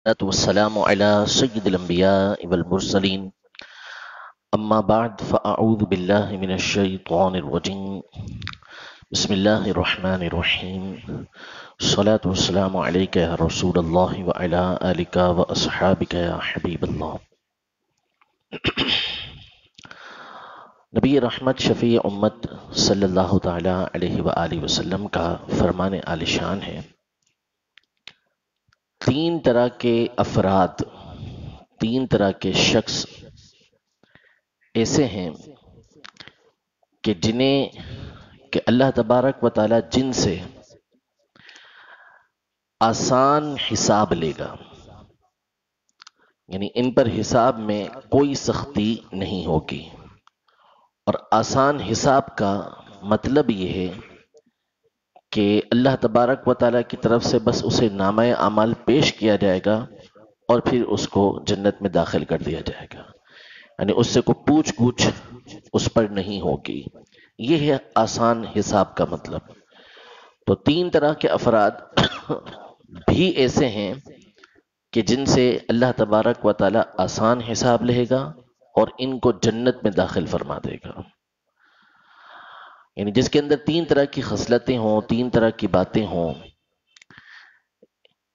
والسلام على سيد الأنبياء والمرسلين أما بعد فأعوذ بالله من الشيطان الرجيم بسم الله الرحمن الرحيم الصلاة والسلام عليك يا رسول الله وعلى آلك وأصحابك يا حبيب الله. نبی رحمت شفیع امت صلی اللہ تعالی علیہ وآلہ وسلم کا فرمان عالی شان ہے، تین طرح کے افراد، تین طرح کے شخص ایسے ہیں کہ جنہیں کہ اللہ تبارک و تعالی جن سے آسان حساب لے گا، یعنی ان پر حساب میں کوئی سختی نہیں ہوگی. اور آسان حساب کا مطلب یہ ہے کہ اللہ تبارک و تعالی کی طرف سے بس اسے نامہ اعمال پیش کیا جائے گا اور پھر اس کو جنت میں داخل کر دیا جائے گا، یعنی اس سے کوئی پوچھ گچھ اس پر نہیں ہوگی. یہ ہے آسان حساب کا مطلب. تو تین طرح کے افراد بھی ایسے ہیں کہ جن سے اللہ تبارک و تعالی آسان حساب لے گا اور ان کو جنت میں داخل فرما دے گا. یعنی جس کے اندر تین طرح کی خصلتیں ہوں، تین طرح کی باتیں ہوں،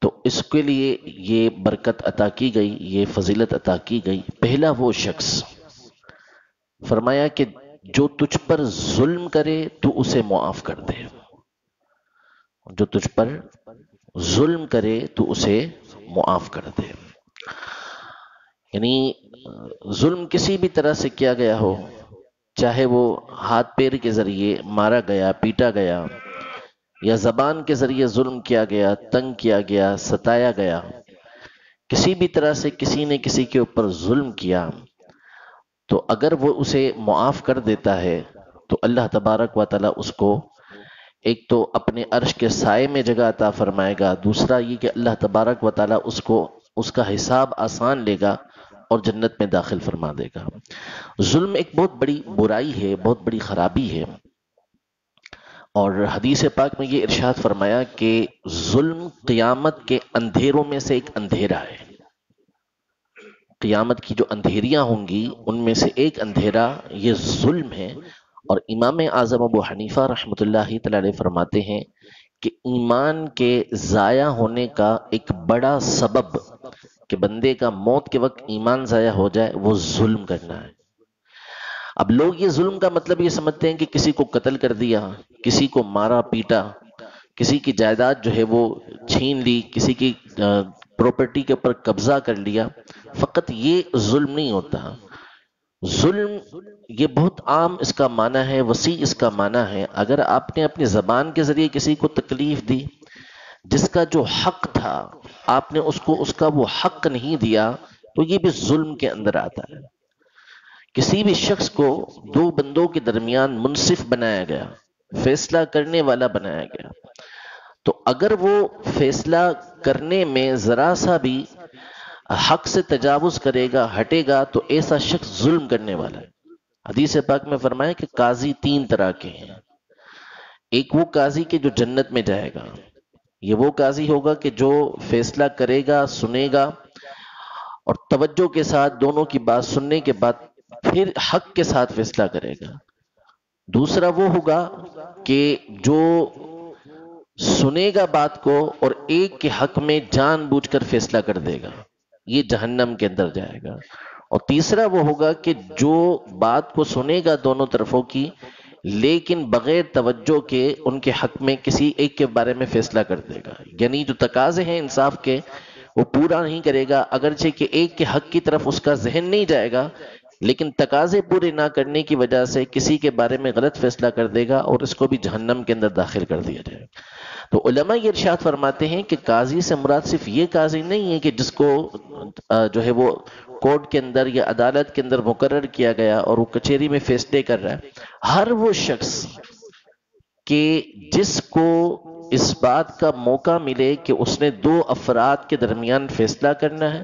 تو اس کے لیے یہ برکت عطا کی گئی، یہ فضیلت عطا کی گئی. پہلا وہ شخص فرمایا کہ جو تجھ پر ظلم کرے تو اسے معاف کر دے. جو تجھ پر ظلم کرے تو اسے معاف کر دے. یعنی ظلم کسی بھی طرح سے کیا گیا ہو، چاہے وہ ہاتھ پیر کے ذریعے مارا گیا، پیٹا گیا، یا زبان کے ذریعے ظلم کیا گیا، تنگ کیا گیا، ستایا گیا، کسی بھی طرح سے کسی نے کسی کے اوپر ظلم کیا، تو اگر وہ اسے معاف کر دیتا ہے تو اللہ تبارک و تعالی اس کو ایک تو اپنے عرش کے سائے میں جگہ عطا فرمائے گا، دوسرا یہ کہ اللہ تبارک و تعالی اس کو اس کا حساب آسان لے گا اور جنت میں داخل فرما دے گا. ظلم ایک بہت بڑی برائی ہے، بہت بڑی خرابی ہے. اور حدیث پاک میں یہ ارشاد فرمایا کہ ظلم قیامت کے اندھیروں میں سے ایک اندھیرا ہے. قیامت کی جو اندھیریاں ہوں گی ان میں سے ایک اندھیرا یہ ظلم ہے. اور امام اعظم ابو حنیفہ رحمۃ اللہ تعالی علیہ فرماتے ہیں کہ ایمان کے ضائع ہونے کا ایک بڑا سبب کہ بندے کا موت کے وقت ایمان ضائع ہو جائے وہ ظلم کرنا ہے. اب لوگ یہ ظلم کا مطلب یہ سمجھتے ہیں کہ کسی کو قتل کر دیا، کسی کو مارا پیٹا، کسی کی جائیداد جو ہے وہ چھین لی، کسی کی پراپرٹی کے اوپر قبضہ کر لیا. فقط یہ ظلم نہیں ہوتا. ظلم یہ بہت عام اس کا معنی ہے، وسیع اس کا معنی ہے. اگر آپ نے اپنی زبان کے ذریعے کسی کو تکلیف دی، جس کا جو حق تھا آپ نے اس کو اس کا وہ حق نہیں دیا، تو یہ بھی ظلم کے اندر آتا ہے. کسی بھی شخص کو دو بندوں کے درمیان منصف بنایا گیا، فیصلہ کرنے والا بنایا گیا، تو اگر وہ فیصلہ کرنے میں ذرا سا بھی حق سے تجاوز کرے گا، ہٹے گا، تو ایسا شخص ظلم کرنے والا ہے. حدیث پاک میں فرمایا کہ قاضی تین طرح کے ہیں. ایک وہ قاضی کہ جو جنت میں جائے گا، یہ وہ قاضی ہوگا کہ جو فیصلہ کرے گا، سنے گا اور توجہ کے ساتھ دونوں کی بات سننے کے بعد پھر حق کے ساتھ فیصلہ کرے گا. دوسرا وہ ہوگا کہ جو سنے گا بات کو اور ایک کے حق میں جان بوجھ کر فیصلہ کر دے گا، یہ جہنم کے اندر جائے گا. اور تیسرا وہ ہوگا کہ جو بات کو سنے گا دونوں طرفوں کی، لیکن بغیر توجہ کے ان کے حق میں کسی ایک کے بارے میں فیصلہ کر دے گا. یعنی جو تقاضے ہیں انصاف کے وہ پورا نہیں کرے گا، اگرچہ کہ ایک کے حق کی طرف اس کا ذہن نہیں جائے گا، لیکن تقاضے پورے نہ کرنے کی وجہ سے کسی کے بارے میں غلط فیصلہ کر دے گا اور اس کو بھی جہنم کے اندر داخل کر دیا جائے. تو علماء یہ ارشاد فرماتے ہیں کہ قاضی سے مراد صرف یہ قاضی نہیں ہے کہ جس کو جو ہے وہ کورٹ کے اندر یا عدالت کے اندر مقرر کیا گیا اور وہ کچہری میں فیصلے کر رہا ہے. ہر وہ شخص کہ جس کو اس بات کا موقع ملے کہ اس نے دو افراد کے درمیان فیصلہ کرنا ہے،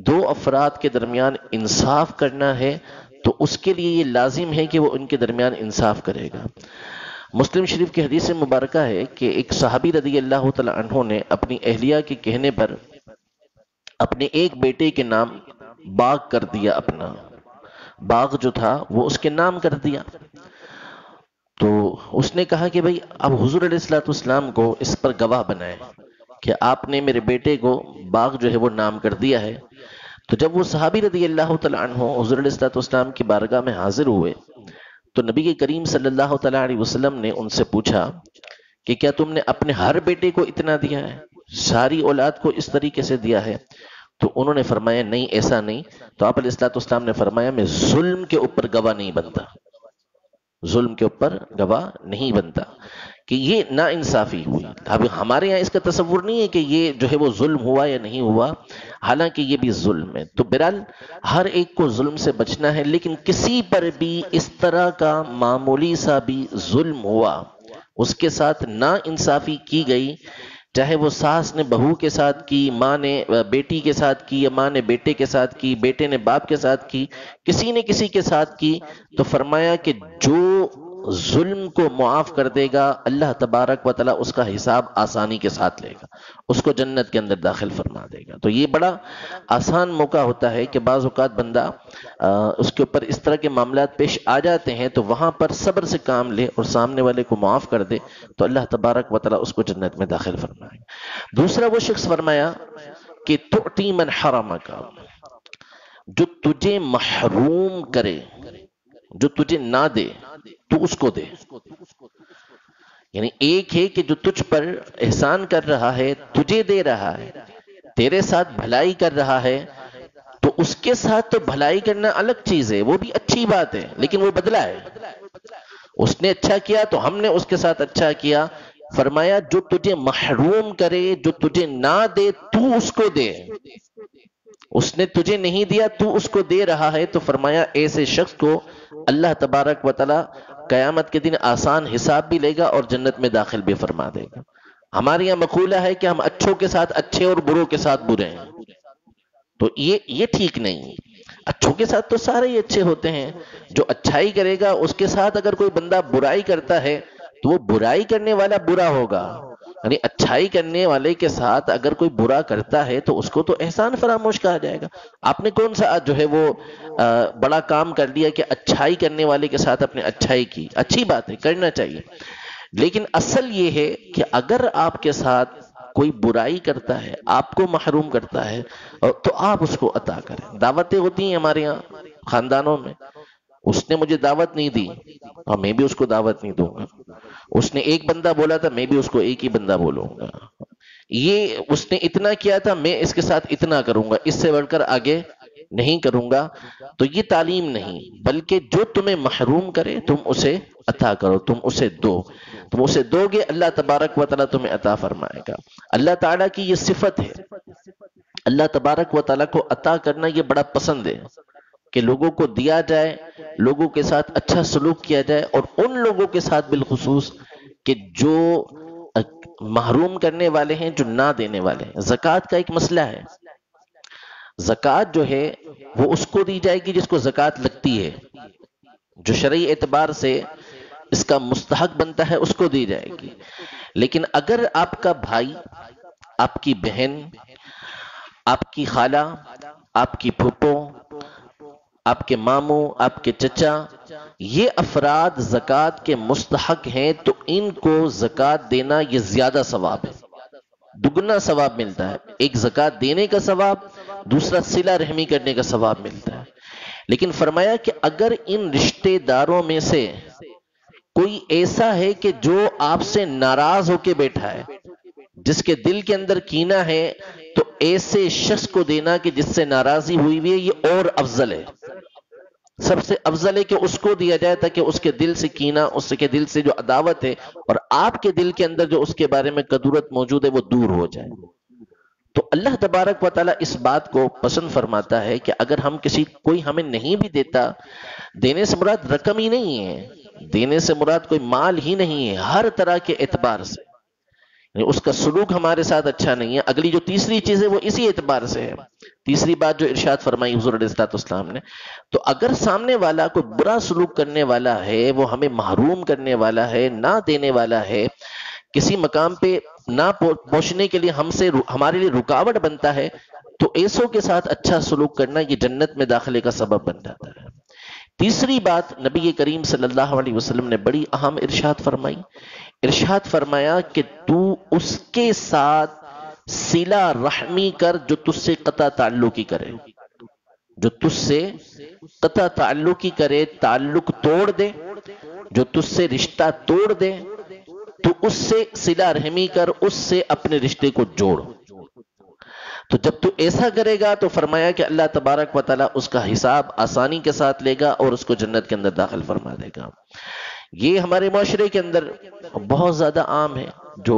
دو افراد کے درمیان انصاف کرنا ہے، تو اس کے لیے یہ لازم ہے کہ وہ ان کے درمیان انصاف کرے گا. مسلم شریف کی حدیث مبارکہ ہے کہ ایک صحابی رضی اللہ تعالی عنہ نے اپنی اہلیہ کے کہنے پر اپنے ایک بیٹے کے نام باغ کر دیا، اپنا باغ جو تھا وہ اس کے نام کر دیا۔ تو اس نے کہا کہ بھئی اب حضور علیہ الصلوۃ والسلام کو اس پر گواہ بنائے کہ آپ نے میرے بیٹے کو باغ جو ہے وہ نام کر دیا ہے۔ تو جب وہ صحابی رضی اللہ تعالیٰ عنہ حضور علیہ الصلوۃ والسلام کی بارگاہ میں حاضر ہوئے تو نبی کریم صلی اللہ تعالیٰ علیہ وسلم نے ان سے پوچھا کہ کیا تم نے اپنے ہر بیٹے کو اتنا دیا ہے، ساری اولاد کو اس طریقے سے دیا ہے؟ تو انہوں نے فرمایا نہیں، ایسا نہیں۔ تو آپ علیہ الصلوۃ والسلام نے فرمایا میں ظلم کے اوپر گواہ نہیں بنتا، ظلم کے اوپر گواہ نہیں بنتا، کہ یہ نا انصافی ہوئی۔ اب ہمارے یہاں اس کا تصور نہیں ہے کہ یہ جو ہے وہ ظلم ہوا یا نہیں ہوا، حالانکہ یہ بھی ظلم ہے۔ تو بہرحال ہر ایک کو ظلم سے بچنا ہے، لیکن کسی پر بھی اس طرح کا معمولی سا بھی ظلم ہوا، اس کے ساتھ نا انصافی کی گئی، چاہے وہ ساس نے بہو کے ساتھ کی، ماں نے بیٹی کے ساتھ کی، یا ماں نے بیٹے کے ساتھ کی، بیٹے نے باپ کے ساتھ کی، کسی نے کسی کے ساتھ کی، تو فرمایا کہ جو ظلم کو معاف کر دے گا اللہ تبارک و تعالیٰ اس کا حساب آسانی کے ساتھ لے گا، اس کو جنت کے اندر داخل فرما دے گا۔ تو یہ بڑا آسان موقع ہوتا ہے کہ بعض اوقات بندہ اس کے اوپر اس طرح کے معاملات پیش آ جاتے ہیں تو وہاں پر صبر سے کام لے اور سامنے والے کو معاف کر دے تو اللہ تبارک و تعالیٰ اس کو جنت میں داخل فرمائے۔ دوسرا وہ شخص فرمایا کہ تؤتی من حرمک، جو تجھے محروم کرے، جو تجھے نہ دے تو اس کو دے۔ یعنی ایک ہے کہ جو تجھ پر احسان کر رہا ہے، تجھے دے رہا ہے، تیرے ساتھ بھلائی کر رہا ہے، تو اس کے ساتھ تو بھلائی کرنا الگ چیز ہے، وہ بھی اچھی بات ہے، لیکن وہ بدلہ ہے۔ اس نے اچھا کیا تو ہم نے اس کے ساتھ اچھا کیا۔ فرمایا جو تجھے محروم کرے، جو تجھے نہ دے تو اس کو دے۔ اس نے تجھے نہیں دیا تو اس کو دے رہا ہے، تو فرمایا ایسے شخص کو اللہ تبارک و تعالی قیامت کے دن آسان حساب بھی لے گا اور جنت میں داخل بھی فرما دے گا۔ ہمارے یہاں مقولہ ہے کہ ہم اچھوں کے ساتھ اچھے اور بروں کے ساتھ برے ہیں، تو یہ ٹھیک نہیں۔ اچھوں کے ساتھ تو سارے ہی اچھے ہوتے ہیں، جو اچھائی کرے گا اس کے ساتھ اگر کوئی بندہ برائی کرتا ہے تو وہ برائی کرنے والا برا ہوگا، یعنی اچھائی کرنے والے کے ساتھ اگر کوئی برا کرتا ہے تو اس کو تو احسان فراموش کہا جائے گا۔ آپ نے کون سا جو ہے وہ بڑا کام کر لیا کہ اچھائی کرنے والے کے ساتھ اپنے اچھائی کی؟ اچھی بات ہے، کرنا چاہیے، لیکن اصل یہ ہے کہ اگر آپ کے ساتھ کوئی برائی کرتا ہے، آپ کو محروم کرتا ہے، تو آپ اس کو عطا کریں۔ دعوتیں ہوتی ہیں ہمارے یہاں خاندانوں میں، اس نے مجھے دعوت نہیں دی اور میں بھی اس کو دعوت نہیں دوں گا، اس نے ایک بندہ بولا تھا میں بھی اس کو ایک ہی بندہ بولوں گا، یہ اس نے اتنا کیا تھا میں اس کے ساتھ اتنا کروں گا، اس سے بڑھ کر آگے نہیں کروں گا۔ تو یہ تعلیم نہیں، بلکہ جو تمہیں محروم کرے تم اسے عطا کرو، تم اسے دو، تم اسے دو گے اللہ تبارک و تعالیٰ تمہیں عطا فرمائے گا۔ اللہ تعالیٰ کی یہ صفت ہے، اللہ تبارک و تعالیٰ کو عطا کرنا یہ بڑا پسند ہے کہ لوگوں کو دیا جائے، لوگوں کے ساتھ اچھا سلوک کیا جائے، اور ان لوگوں کے ساتھ بالخصوص کہ جو محروم کرنے والے ہیں، جو نہ دینے والے ہیں۔ زکوٰۃ کا ایک مسئلہ ہے، زکوٰۃ جو ہے وہ اس کو دی جائے گی جس کو زکوٰۃ لگتی ہے، جو شرعی اعتبار سے اس کا مستحق بنتا ہے اس کو دی جائے گی۔ لیکن اگر آپ کا بھائی، آپ کی بہن، آپ کی خالہ، آپ کی پھوپھو، آپ کے ماموں، آپ کے چچا، یہ افراد زکوٰۃ کے مستحق ہیں تو ان کو زکوٰۃ دینا یہ زیادہ ثواب ہے، دگنا ثواب ملتا ہے۔ ایک زکوٰۃ دینے کا ثواب، دوسرا صلہ رحمی کرنے کا ثواب ملتا ہے۔ لیکن فرمایا کہ اگر ان رشتہ داروں میں سے کوئی ایسا ہے کہ جو آپ سے ناراض ہو کے بیٹھا ہے، جس کے دل کے اندر کینہ ہے، تو ایسے شخص کو دینا کہ جس سے ناراضی ہوئی ہوئی ہے یہ اور افضل ہے، سب سے افضل ہے کہ اس کو دیا جائے تاکہ اس کے دل سے کینہ، اس کے دل سے جو عداوت ہے اور آپ کے دل کے اندر جو اس کے بارے میں کدورت موجود ہے وہ دور ہو جائے۔ تو اللہ تبارک و تعالیٰ اس بات کو پسند فرماتا ہے کہ اگر ہم کوئی ہمیں نہیں بھی دیتا، دینے سے مراد رقم ہی نہیں ہے، دینے سے مراد کوئی مال ہی نہیں ہے، ہر طرح کے اعتبار سے اس کا سلوک ہمارے ساتھ اچھا نہیں ہے۔ اگلی جو تیسری چیز ہے وہ اسی اعتبار سے ہے، تیسری بات جو ارشاد فرمائی حضور علیہ الصلوۃ والسلام نے، تو اگر سامنے والا کوئی برا سلوک کرنے والا ہے، وہ ہمیں محروم کرنے والا ہے، نہ دینے والا ہے، کسی مقام پہ نہ پہنچنے کے لیے ہمارے لیے رکاوٹ بنتا ہے، تو ایسوں کے ساتھ اچھا سلوک کرنا یہ جنت میں داخلے کا سبب بن جاتا ہے۔ تیسری بات نبی کریم صلی اللہ علیہ وسلم نے بڑی اہم ارشاد فرمائی، ارشاد فرمایا کہ تو اس کے ساتھ صلہ رحمی کر جو تجھ سے قطع تعلقی کرے، جو تجھ سے قطع تعلقی کرے، تعلق توڑ دے، جو تجھ سے رشتہ توڑ دے، تو اس سے صلہ رحمی کر، اس سے اپنے رشتے کو جوڑ۔ تو جب تو ایسا کرے گا تو فرمایا کہ اللہ تبارک و تعالیٰ اس کا حساب آسانی کے ساتھ لے گا اور اس کو جنت کے اندر داخل فرما دے گا۔ یہ ہمارے معاشرے کے اندر بہت زیادہ عام ہے، جو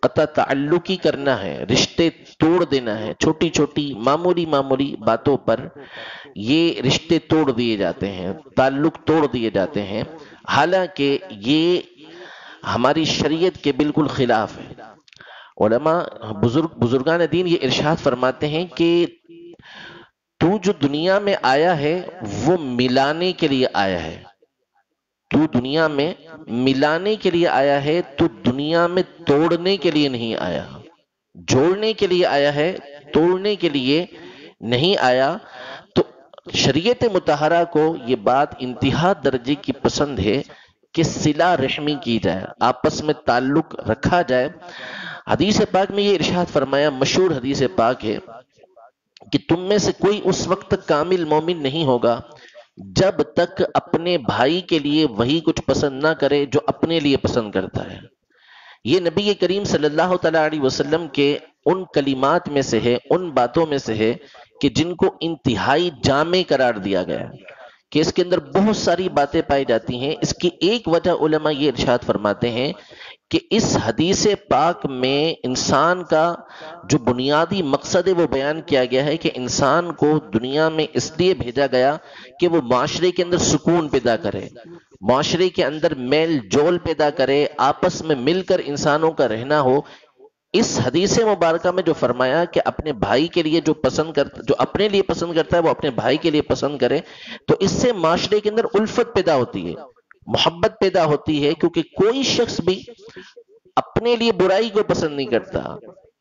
قطع تعلقی کرنا ہے، رشتے توڑ دینا ہے، چھوٹی چھوٹی معمولی معمولی باتوں پر یہ رشتے توڑ دیے جاتے ہیں، تعلق توڑ دیے جاتے ہیں، حالانکہ یہ ہماری شریعت کے بالکل خلاف ہے۔ علماء بزرگان دین یہ ارشاد فرماتے ہیں کہ تو جو دنیا میں آیا ہے وہ ملانے کے لیے آیا ہے، تو دنیا میں ملانے کے لیے آیا ہے، تو دنیا میں توڑنے کے لیے نہیں آیا، جوڑنے کے لیے آیا ہے، توڑنے کے لیے نہیں آیا۔ تو شریعت مطہرہ کو یہ بات انتہا درجے کی پسند ہے کہ صلہ رحمی کی جائے، آپس میں تعلق رکھا جائے۔ حدیث پاک میں یہ ارشاد فرمایا، مشہور حدیث پاک ہے کہ تم میں سے کوئی اس وقت تک کامل مومن نہیں ہوگا جب تک اپنے بھائی کے لیے وہی کچھ پسند نہ کرے جو اپنے لیے پسند کرتا ہے۔ یہ نبی کریم صلی اللہ تعالیٰ علیہ وسلم کے ان کلمات میں سے ہے، ان باتوں میں سے ہے کہ جن کو انتہائی جامع قرار دیا گیا ہے، کہ اس کے اندر بہت ساری باتیں پائی جاتی ہیں۔ اس کی ایک وجہ علماء یہ ارشاد فرماتے ہیں کہ اس حدیث پاک میں انسان کا جو بنیادی مقصد ہے وہ بیان کیا گیا ہے کہ انسان کو دنیا میں اس لیے بھیجا گیا کہ وہ معاشرے کے اندر سکون پیدا کرے، معاشرے کے اندر میل جول پیدا کرے، آپس میں مل کر انسانوں کا رہنا ہو۔ اس حدیث مبارکہ میں جو فرمایا کہ اپنے بھائی کے لیے جو پسند کرتا، جو اپنے لیے پسند کرتا ہے وہ اپنے بھائی کے لیے پسند کرے، تو اس سے معاشرے کے اندر الفت پیدا ہوتی ہے، محبت پیدا ہوتی ہے، کیونکہ کوئی شخص بھی اپنے لیے برائی کو پسند نہیں کرتا،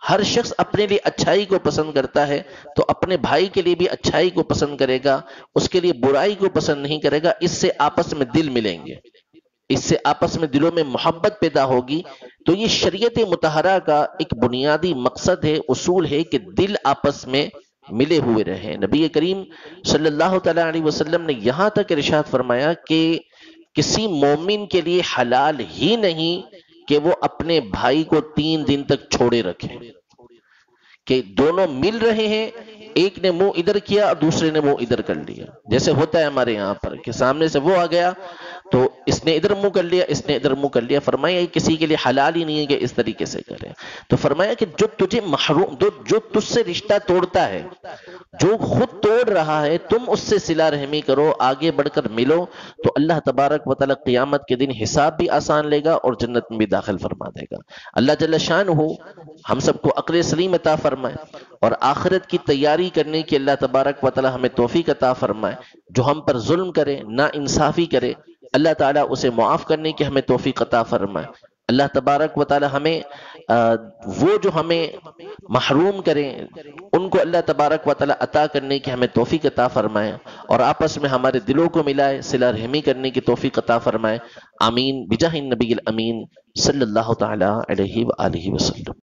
ہر شخص اپنے لیے اچھائی کو پسند کرتا ہے، تو اپنے بھائی کے لیے بھی اچھائی کو پسند کرے گا، اس کے لیے برائی کو پسند نہیں کرے گا۔ اس سے آپس میں دل ملیں گے، اس سے آپس میں دلوں میں محبت پیدا ہوگی۔ تو یہ شریعت مطہرہ کا ایک بنیادی مقصد ہے، اصول ہے کہ دل آپس میں ملے ہوئے رہیں۔ نبی کریم صلی اللہ تعالیٰ علیہ وسلم نے یہاں تک ارشاد فرمایا کہ کسی مومن کے لیے حلال ہی نہیں کہ وہ اپنے بھائی کو 3 دن تک چھوڑے رکھے، کہ دونوں مل رہے ہیں، ایک نے منہ ادھر کیا اور دوسرے نے منہ ادھر کر لیا، جیسے ہوتا ہے ہمارے یہاں پر کہ سامنے سے وہ آ گیا تو اس نے ادھر منہ کر لیا، اس نے ادھر منہ کر لیا۔ فرمایا یہ کسی کے لیے حلال ہی نہیں ہے کہ اس طریقے سے کرے۔ تو فرمایا کہ جو تجھے محروم، جو تجھ سے رشتہ توڑتا ہے، جو خود توڑ رہا ہے، تم اس سے صلہ رحمی کرو، آگے بڑھ کر ملو، تو اللہ تبارک و تعالیٰ قیامت کے دن حساب بھی آسان لے گا اور جنت میں بھی داخل فرما دے گا۔ اللہ جل شانہ ہم سب کو عقل سلیم عطا فرمائے اور آخرت کی تیاری کرنے کی اللہ تبارک و تعالیٰ ہمیں توفیق عطا فرمائے۔ جو ہم پر ظلم کرے، نا انصافی کرے، اللہ تعالیٰ اسے معاف کرنے کی ہمیں توفیق عطا فرمائے۔ اللہ تبارک و تعالیٰ ہمیں وہ جو ہمیں محروم کریں ان کو اللہ تبارک و تعالیٰ عطا کرنے کی ہمیں توفیق عطا فرمائے اور آپس میں ہمارے دلوں کو ملائے، صلہ رحمی کرنے کی توفیق عطا فرمائے۔ آمین بجاہ النبی الامین صلی اللہ تعالیٰ علیہ وآلہ وسلم۔